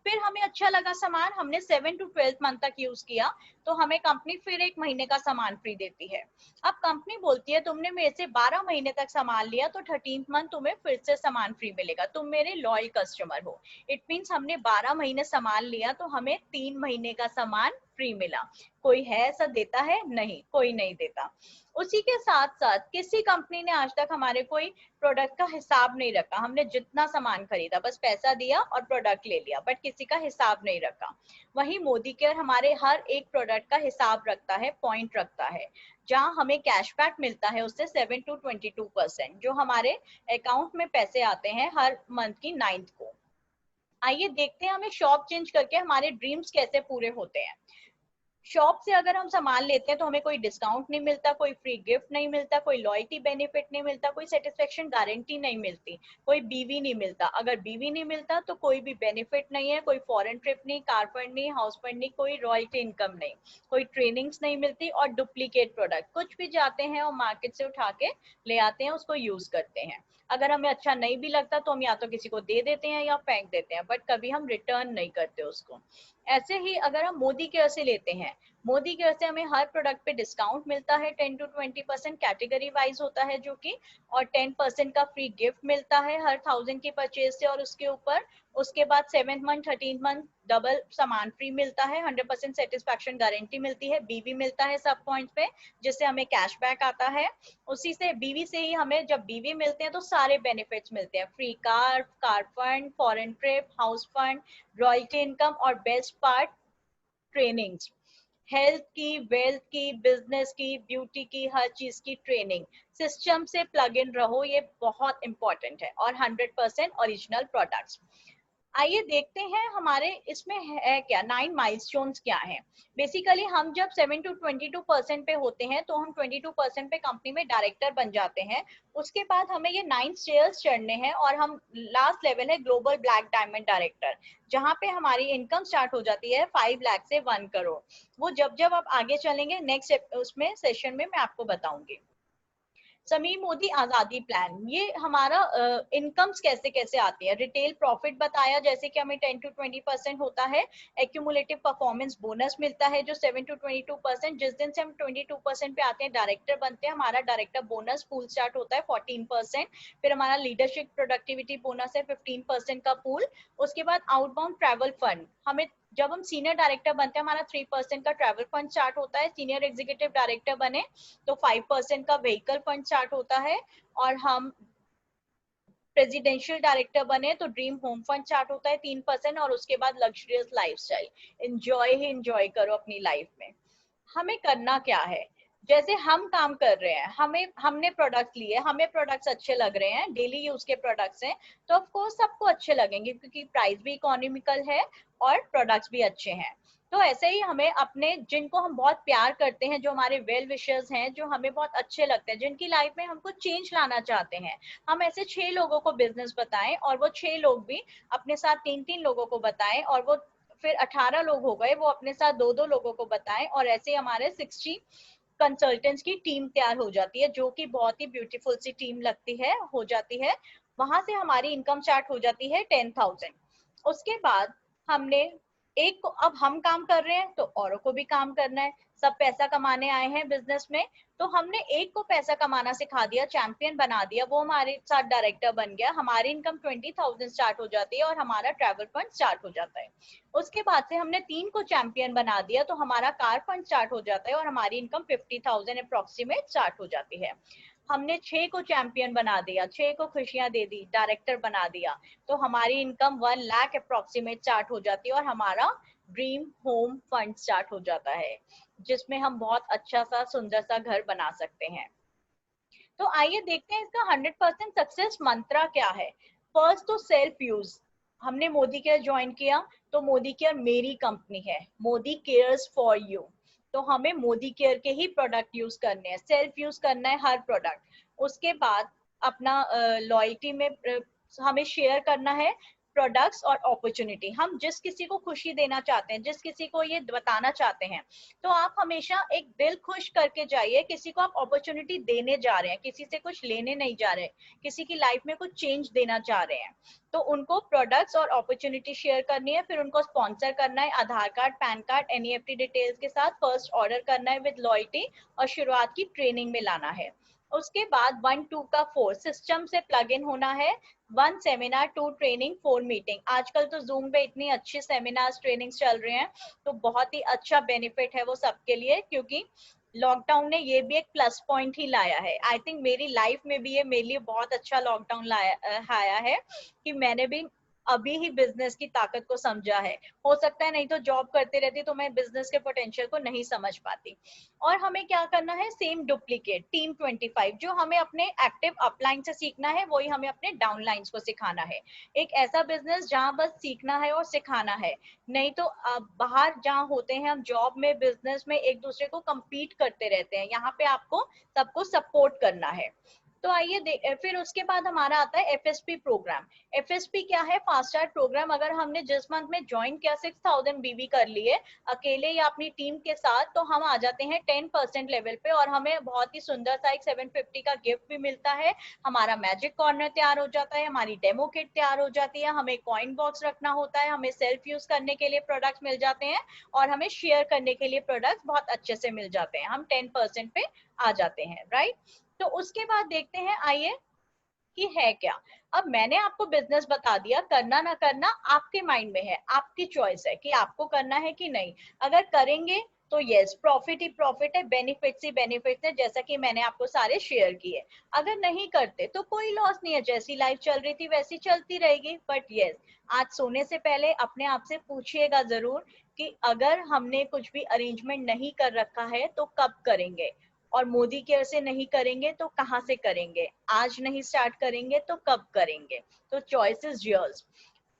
फिर हमें अच्छा लगा सामान, हमने 7 to 12 मंथ तक यूज किया तो हमें कंपनी फिर 1 महीने का सामान फ्री देती है। अब कंपनी बोलती है तुमने मेरे से 12 महीने तक सामान लिया तो 13th मंथ तुम्हें फिर से सामान फ्री मिलेगा, तुम मेरे लॉयल कस्टमर हो। इट मीन्स हमने 12 महीने सामान लिया तो हमें 3 महीने का सामान फ्री मिला। कोई है ऐसा देता है? नहीं, कोई नहीं देता। उसी के साथ साथ किसी कंपनी ने आज तक हमारे कोई प्रोडक्ट का हिसाब नहीं रखा। हमने जितना सामान खरीदा बस पैसा दिया और प्रोडक्ट ले लिया, बट किसी का हिसाब नहीं रखा। वही मोदी केयर हमारे हर एक प्रोडक्ट का हिसाब रखता है, पॉइंट रखता है, जहां हमें कैशबैक मिलता है उससे 7 to 22%, जो हमारे अकाउंट में पैसे आते हैं हर मंथ की 9th को। आइए देखते हैं हमें शॉप चेंज करके हमारे ड्रीम्स कैसे पूरे होते हैं। शॉप से अगर हम सामान लेते हैं तो हमें कोई डिस्काउंट नहीं मिलता, कोई फ्री गिफ्ट नहीं मिलता, कोई लॉयल्टी बेनिफिट नहीं मिलता, कोई सेटिस्फेक्शन गारंटी नहीं मिलती, कोई बीवी नहीं मिलता। अगर बीवी नहीं मिलता तो कोई भी बेनिफिट नहीं है, कोई फॉरेन ट्रिप नहीं, कार फंड नहीं, हाउस फंड नहीं, कोई रॉयल्टी इनकम नहीं, कोई ट्रेनिंग्स नहीं मिलती और डुप्लीकेट प्रोडक्ट कुछ भी जाते हैं और मार्केट से उठा के ले आते हैं, उसको यूज करते हैं। अगर हमें अच्छा नहीं भी लगता तो हम या तो किसी को दे देते हैं या फेंक देते हैं, बट कभी हम रिटर्न नहीं करते उसको। ऐसे ही अगर हम मोदी केयर से लेते हैं, मोदी केयर से हमें हर प्रोडक्ट पे डिस्काउंट मिलता है, 10 to 20% कैटेगरी वाइज होता है जो कि, और 10% का फ्री गिफ्ट मिलता है हर 1000 की परचेज से। और उसके ऊपर उसके बाद 7th month 13th month double सामान फ्री मिलता है, 100% सेटिस्फैक्शन गारंटी मिलती है, बीवी मिलता है सब पॉइंट पे जिससे हमें कैशबैक आता है। उसी से बीवी से ही हमें जब बीवी मिलते हैं तो सारे बेनिफिट्स मिलते हैं, free car, car fund, foreign trip, house fund, royalty income और बेस्ट पार्ट ट्रेनिंग्स, हेल्थ की, वेल्थ की, बिजनेस की, ब्यूटी की, हर चीज की ट्रेनिंग। सिस्टम से प्लग इन रहो, ये बहुत इंपॉर्टेंट है, और 100% ओरिजिनल प्रोडक्ट्स। आइए देखते हैं हमारे इसमें है क्या, 9 माइलस्टोन्स क्या हैं। बेसिकली हम जब 7 to 22% पे होते हैं तो हम 22% पे कंपनी में डायरेक्टर बन जाते हैं। उसके बाद हमें ये 9 स्टेयर्स चढ़ने हैं और हम लास्ट लेवल है ग्लोबल ब्लैक डायमंड डायरेक्टर, जहां पे हमारी इनकम स्टार्ट हो जाती है 5 लाख से 1 करोड़। वो जब जब आप आगे चलेंगे नेक्स्ट उसमें सेशन में मैं आपको बताऊंगी। समीर मोदी आजादी प्लान, ये हमारा इनकम्स कैसे कैसे आती है। रिटेल प्रॉफिट बताया जैसे कि हमें 10 to 20% होता है। एक्यूमुलेटिव परफॉर्मेंस बोनस मिलता है जो 7 to 22%। जिस दिन से हम 22% पे आते हैं डायरेक्टर बनते हैं, हमारा डायरेक्टर बोनस पूल स्टार्ट होता है 14%। फिर हमारा लीडरशिप प्रोडक्टिविटी बोनस है 15% का पूल। उसके बाद आउटबाउंड ट्रैवल फंड, हमें जब हम सीनियर डायरेक्टर बनते हैं हमारा 3% का ट्रैवल फंड स्टार्ट होता है। सीनियर एग्जीक्यूटिव डायरेक्टर बने तो 5% का व्हीकल फंड स्टार्ट होता है। और हम प्रेसिडेंशियल डायरेक्टर बने तो ड्रीम होम फंड स्टार्ट होता है 3%। और उसके बाद लग्जरियस लाइफस्टाइल, एंजॉय ही एंजॉय करो अपनी लाइफ में। हमें करना क्या है, जैसे हम काम कर रहे हैं, हमने प्रोडक्ट लिए, हमें प्रोडक्ट्स अच्छे लग रहे हैं, डेली यूज के प्रोडक्ट्स हैं, तो ऑफ कोर्स सबको अच्छे लगेंगे क्योंकि प्राइस भी इकोनॉमिकल है और प्रोडक्ट्स भी अच्छे हैं। तो ऐसे ही हमें अपने जिनको हम बहुत प्यार करते हैं, जो हमारे वेल विशर्स हैं, जो हमें बहुत अच्छे लगते हैं, जिनकी लाइफ में हमको चेंज लाना चाहते हैं, हम ऐसे 6 लोगों को बिजनेस बताएं और वो 6 लोग भी अपने साथ 3-3 लोगों को बताएं और वो फिर 18 लोग हो गए, वो अपने साथ 2-2 लोगों को बताएं और ऐसे हमारे 60 कंसल्टेंट्स की टीम तैयार हो जाती है, जो कि बहुत ही ब्यूटीफुल सी टीम लगती है, हो जाती है। वहां से हमारी इनकम स्टार्ट हो जाती है 10,000। उसके बाद हमने एक को, अब हम काम कर रहे हैं तो औरों को भी काम करना है, सब पैसा कमाने आए हैं बिजनेस में, तो हमने एक को पैसा कमाना सिखा दिया, चैंपियन बना दिया, वो हमारे साथ डायरेक्टर बन गया, हमारी इनकम 20,000 स्टार्ट हो जाती है और हमारा ट्रैवल फंड स्टार्ट हो जाता है। उसके बाद से हमने 3 को चैंपियन बना दिया तो हमारा कार फंड स्टार्ट हो जाता है और हमारी इनकम 50,000 अप्रोक्सीमेट स्टार्ट हो जाती है। हमने 6 को चैंपियन बना दिया, 6 को खुशियां दे दी, डायरेक्टर बना दिया, तो हमारी इनकम 1 लाख अप्रोक्सीमेट स्टार्ट हो जाती है और हमारा ड्रीम होम फंड स्टार्ट हो जाता है, जिसमें हम बहुत अच्छा सा सुंदर सा घर बना सकते हैं। तो आइए देखते हैं इसका 100% सक्सेस मंत्रा क्या है। फर्स्ट तो सेल्फ यूज, हमने मोदी केयर ज्वाइन किया तो मोदी केयर मेरी कंपनी है, मोदी केयर्स फॉर यू, तो हमें मोदी केयर के ही प्रोडक्ट यूज करने हैं, सेल्फ यूज करना है हर प्रोडक्ट। उसके बाद अपना लॉयल्टी में हमें शेयर करना है, प्रोडक्ट्स और अपॉर्चुनिटी। हम जिस किसी को खुशी देना चाहते हैं, जिस किसी को ये बताना चाहते हैं, तो आप हमेशा एक दिल खुश करके जाइए। किसी को आप अपॉर्चुनिटी देने जा रहे हैं, किसी से कुछ लेने नहीं जा रहे, किसी की लाइफ में कुछ चेंज देना चाह रहे हैं, तो उनको प्रोडक्ट्स और अपॉर्चुनिटी शेयर करनी है, फिर उनको स्पॉन्सर करना है, Aadhaar card, PAN card, NEFT details के साथ फर्स्ट ऑर्डर करना है विद लॉयल्टी, और शुरुआत की ट्रेनिंग में लाना है। उसके बाद 1 2 का 4 सिस्टम से प्लग इन होना है। 1 सेमिनार, 2 ट्रेनिंग, 4 मीटिंग। आजकल तो जूम पे इतनी अच्छी सेमिनार्स, ट्रेनिंग्स चल रहे हैं, तो बहुत ही अच्छा बेनिफिट है वो सबके लिए, क्योंकि लॉकडाउन ने ये भी एक प्लस पॉइंट ही लाया है। आई थिंक मेरी लाइफ में भी ये मेरे लिए बहुत अच्छा लॉकडाउन आया है कि मैंने भी अभी ही बिजनेस की ताकत को समझा है। हो सकता है नहीं तो जॉब करते रहती तो मैं बिजनेस के पोटेंशियल को नहीं समझ पाती। और हमें क्या करना है, सेम डुप्लीकेट टीम 25, जो हमें अपने एक्टिव अपलाइन से सीखना है वही हमें अपने डाउनलाइंस को सिखाना है। एक ऐसा बिजनेस जहां बस सीखना है और सिखाना है, नहीं तो बाहर जहाँ होते हैं हम जॉब में, बिजनेस में एक दूसरे को compete करते रहते हैं। यहाँ पे आपको सबको सपोर्ट करना है। तो आइए फिर उसके बाद हमारा आता है एफएसपी प्रोग्राम। एफएसपी क्या है, फास्ट स्टार्ट प्रोग्राम। अगर हमने जिस मंथ में ज्वाइन किया 6000 बीबी कर लिए अकेले या अपनी टीम के साथ, तो हम आ जाते हैं 10% लेवल पे, और हमें बहुत ही सुंदर सा एक 750 का गिफ्ट भी मिलता है। हमारा मैजिक कॉर्नर तैयार हो जाता है, हमारी डेमो किट तैयार हो जाती है, हमें कॉइन बॉक्स रखना होता है, हमें सेल्फ यूज करने के लिए प्रोडक्ट्स मिल जाते हैं, और हमें शेयर करने के लिए प्रोडक्ट्स बहुत अच्छे से मिल जाते हैं। हम 10% पे आ जाते हैं, राइट। तो उसके बाद देखते हैं, आइए, कि है क्या। अब मैंने आपको बिजनेस बता दिया, करना ना करना आपके माइंड में है, आपकी चॉइस है कि आपको करना है कि नहीं। अगर करेंगे तो यस, प्रॉफिट ही प्रॉफिट है, बेनिफिट्स ही बेनिफिट्स है, जैसा कि मैंने आपको सारे शेयर किए। अगर नहीं करते तो कोई लॉस नहीं है, जैसी लाइफ चल रही थी वैसी चलती रहेगी। बट यस, आज सोने से पहले अपने आप से पूछिएगा जरूर कि अगर हमने कुछ भी अरेंजमेंट नहीं कर रखा है तो कब करेंगे, और मोदी केयर से नहीं करेंगे तो कहाँ से करेंगे, आज नहीं स्टार्ट करेंगे तो कब करेंगे। तो चॉइस इज योर्स।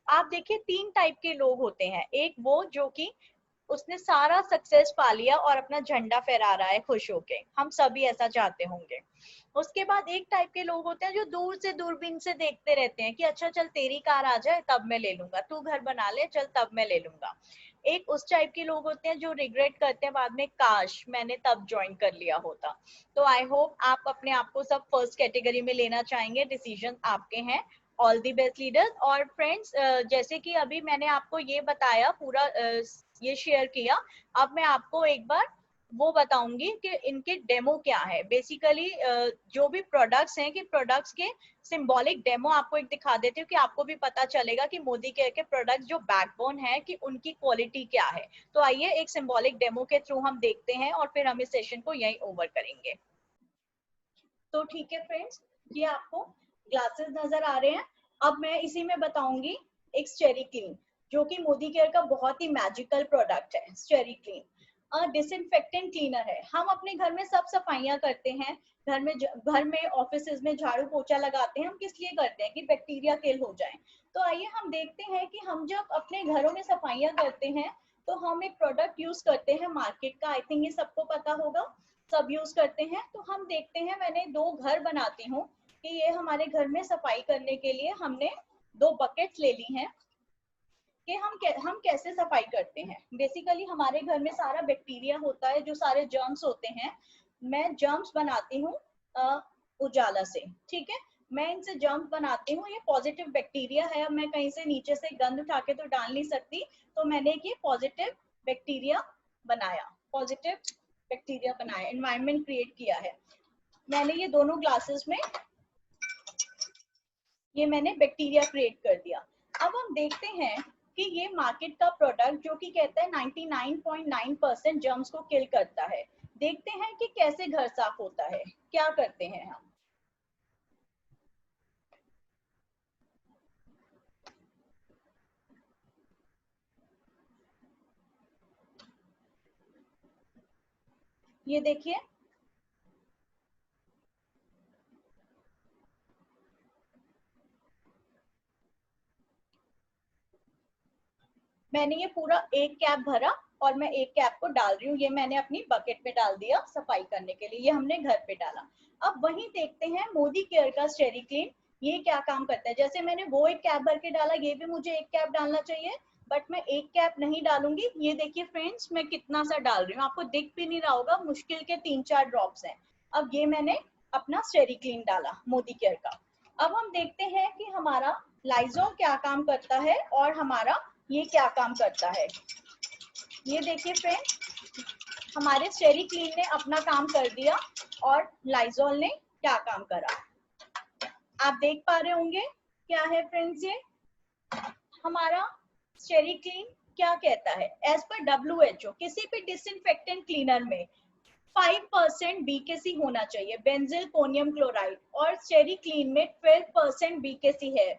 आप देखिए 3 टाइप के लोग होते हैं। एक वो जो कि उसने सारा सक्सेस पा लिया और अपना झंडा फहरा रहा है खुश होके, हम सभी ऐसा चाहते होंगे। उसके बाद एक टाइप के लोग होते हैं जो दूर से दूरबीन से देखते रहते हैं कि अच्छा चल तेरी कार आ जाए तब मैं ले लूंगा, तू घर बना ले चल तब मैं ले लूंगा। एक उस टाइप के लोग होते हैं जो रिग्रेट करते हैं बाद में, काश मैंने तब ज्वाइन कर लिया होता। तो आई होप आप अपने आप को सब फर्स्ट कैटेगरी में लेना चाहेंगे, डिसीजन आपके हैं। All the best leaders. और फ्रेंड्स, जैसे कि अभी मैंने आपको ये बताया, पूरा ये शेयर किया, अब मैं आपको एक बार वो बताऊंगी कि इनके डेमो क्या है। बेसिकली जो भी प्रोडक्ट्स हैं, कि प्रोडक्ट्स के सिंबॉलिक डेमो आपको एक दिखा देती हूँ कि आपको भी पता चलेगा कि मोदी केयर के प्रोडक्ट्स जो बैकबोन है कि उनकी क्वालिटी क्या है। तो आइए एक सिंबॉलिक डेमो के थ्रू हम देखते हैं और फिर हम इस सेशन को यहीं ओवर करेंगे। तो ठीक है फ्रेंड्स, ये आपको ग्लासेस नजर आ रहे हैं। अब मैं इसी में बताऊंगी एक स्टेरी क्लीन, जो कि मोदी केयर का बहुत ही मैजिकल प्रोडक्ट है। स्टेरी क्लीन डिसइंफेक्टेंट क्लीनर है। हम अपने घर में सब सफाइयां करते हैं, घर में ऑफिस में झाड़ू पोछा लगाते हैं, हम किस लिए करते हैं कि बैक्टीरिया किल हो जाए। तो आइए हम देखते हैं कि हम जब अपने घरों में सफाइयां करते हैं तो हम एक प्रोडक्ट यूज करते हैं मार्केट का, आई थिंक ये सबको पता होगा, सब यूज करते हैं। तो हम देखते हैं, मैंने 2 घर बनाती हूँ कि ये हमारे घर में सफाई करने के लिए हमने 2 बकेट्स ले ली हैं कि हम कैसे सफाई करते हैं। बेसिकली हमारे घर में सारा बैक्टीरिया होता है, जो सारे जर्म्स होते हैं, मैं जर्म्स बनाती हूँ उजाला से, ठीक है। मैं इनसे जर्म्स बनाती हूँ, ये पॉजिटिव बैक्टीरिया है। अब मैं कहीं से नीचे से गंद उठा के तो डाल नहीं सकती, तो मैंने ये पॉजिटिव बैक्टीरिया बनाया, पॉजिटिव बैक्टीरिया बनाया, एनवायरनमेंट क्रिएट किया है मैंने। ये दोनों ग्लासेस में ये मैंने बैक्टीरिया क्रिएट कर दिया। अब हम देखते हैं कि ये मार्केट का प्रोडक्ट जो कि कहता है 99.9% जर्म्स को किल करता है। देखते हैं कि कैसे घर साफ होता है, क्या करते हैं हम। ये देखिए, मैंने ये पूरा 1 कैप भरा और मैं 1 कैप को डाल रही हूँ। ये मैंने अपनी बकेट में डाल दिया सफाई करने के लिए, ये हमने घर पे डाला। अब वही देखते हैं मोदी केयर का स्टेरी क्लीन ये क्या काम करता है। जैसे मैंने वो एक कैप भर के डाला, ये भी मुझे एक कैप डालना चाहिए, बट मैं एक कैप नहीं डालूंगी। ये देखिए फ्रेंड्स, मैं कितना सा डाल रही हूँ, आपको दिख भी नहीं रहा होगा, मुश्किल के 3-4 ड्रॉप्स हैं। अब ये मैंने अपना स्टेरी क्लीन डाला मोदी केयर का। अब हम देखते हैं कि हमारा लाइजॉल क्या काम करता है और हमारा ये क्या काम करता है। ये देखिए फ्रेंड्स, हमारे स्टेरी क्लीन ने अपना काम कर दिया और लाइजॉल ने क्या काम करा, आप देख पा रहे होंगे। क्या है फ्रेंड्स, ये हमारा स्टेरी क्लीन क्या कहता है, एज पर WHO किसी भी डिसइंफेक्टेंट क्लीनर में 5% बीकेसी होना चाहिए, बेंजिल कोनियम क्लोराइड, और स्टेरी क्लीन में 12% बीकेसी है।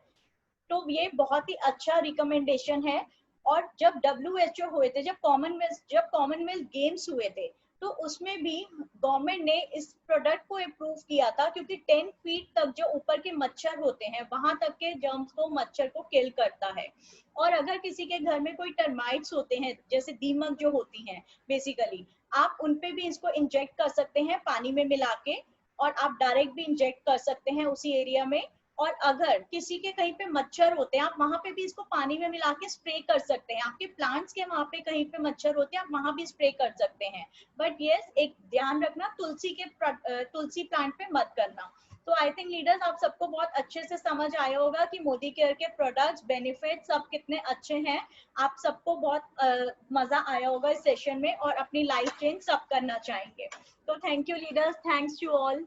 तो ये बहुत ही अच्छा रिकमेंडेशन है। और जब WHO हुए थे, जब कॉमनवेल्थ गेम्स हुए थे, तो उसमें भी गवर्नमेंट ने इस प्रोडक्ट को अप्रूव किया था, क्योंकि 10 फीट तक जो ऊपर के मच्छर होते हैं वहां तक के जर्म्स को मच्छर को किल करता है। और अगर किसी के घर में कोई टर्माइट्स होते हैं, जैसे दीमक जो होती हैं बेसिकली, आप उनपे भी इसको इंजेक्ट कर सकते हैं पानी में मिला के, और आप डायरेक्ट भी इंजेक्ट कर सकते हैं उसी एरिया में। और अगर किसी के कहीं पे मच्छर होते हैं, आप वहां पे भी इसको पानी में मिला के स्प्रे कर सकते हैं। आपके प्लांट्स के वहां पे कहीं पे मच्छर होते हैं, आप वहां भी स्प्रे कर सकते हैं। बट यस, एक ध्यान रखना, तुलसी प्लांट पे मत करना। तो आई थिंक लीडर्स, आप सबको बहुत अच्छे से समझ आया होगा कि मोदी केयर के प्रोडक्ट्स, बेनिफिट सब कितने अच्छे हैं। आप सबको बहुत मजा आया होगा इस सेशन में, और अपनी लाइफ चेंज सब करना चाहेंगे। तो thank you leaders, thanks to all.